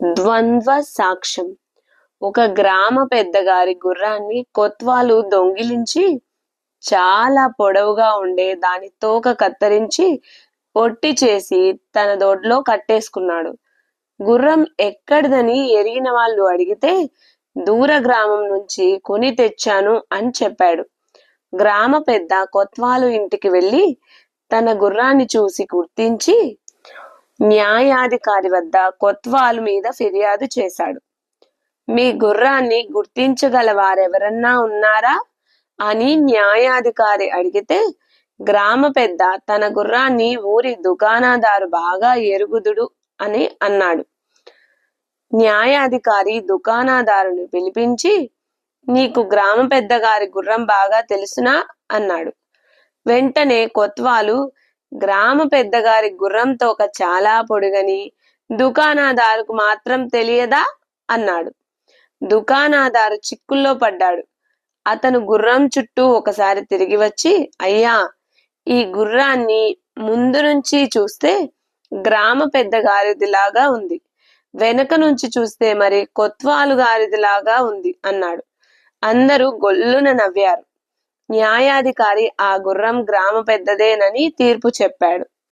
ద్వంద్వ సాక్ష్యం. ఒక గ్రామ పెద్దగారి గుర్రాన్ని కొత్వాలు దొంగిలించి చాలా పొడవుగా ఉండే దాని తోక కత్తిరించి పొట్టి చేసి తన దొడ్లో కట్టేసుకున్నాడు. గుర్రం ఎక్కడిదని ఎరిగిన వాళ్ళు అడిగితే దూర గ్రామం నుంచి కొని తెచ్చాను అని చెప్పాడు. గ్రామ పెద్ద కొత్వాలు ఇంటికి వెళ్ళి తన గుర్రాన్ని చూసి గుర్తించి న్యాయాధికారి వద్ద కొత్వాలు మీద ఫిర్యాదు చేశాడు. మీ గుర్రాన్ని గుర్తించగల వారెవరన్నా ఉన్నారా అని న్యాయాధికారి అడిగితే గ్రామ పెద్ద తన గుర్రాన్ని ఊరి దుకాణదారు బాగా ఎరుగుదుడు అని అన్నాడు. న్యాయాధికారి దుకాణదారుని పిలిపించి నీకు గ్రామ పెద్దగారి గుర్రం బాగా తెలుసునా అన్నాడు. వెంటనే కొత్వాలు గ్రామ పెద్దగారి గుర్రం తోక చాలా పొడుగని దుకాణదారుకు మాత్రం తెలియదా అన్నాడు. దుకాణదారు చిక్కుల్లో పడ్డాడు. అతను గుర్రం చుట్టూ ఒకసారి తిరిగి వచ్చి అయ్యా, ఈ గుర్రాన్ని ముందు నుంచి చూస్తే గ్రామ పెద్దగారిదిలాగా ఉంది, వెనక నుంచి చూస్తే మరి కొత్వాలు గారిదిలాగా ఉంది అన్నాడు. అందరూ గొల్లున నవ్వారు. న్యాయాధికారి ఆ గుర్రం గ్రామ పెద్దదేనని తీర్పు చెప్పాడు.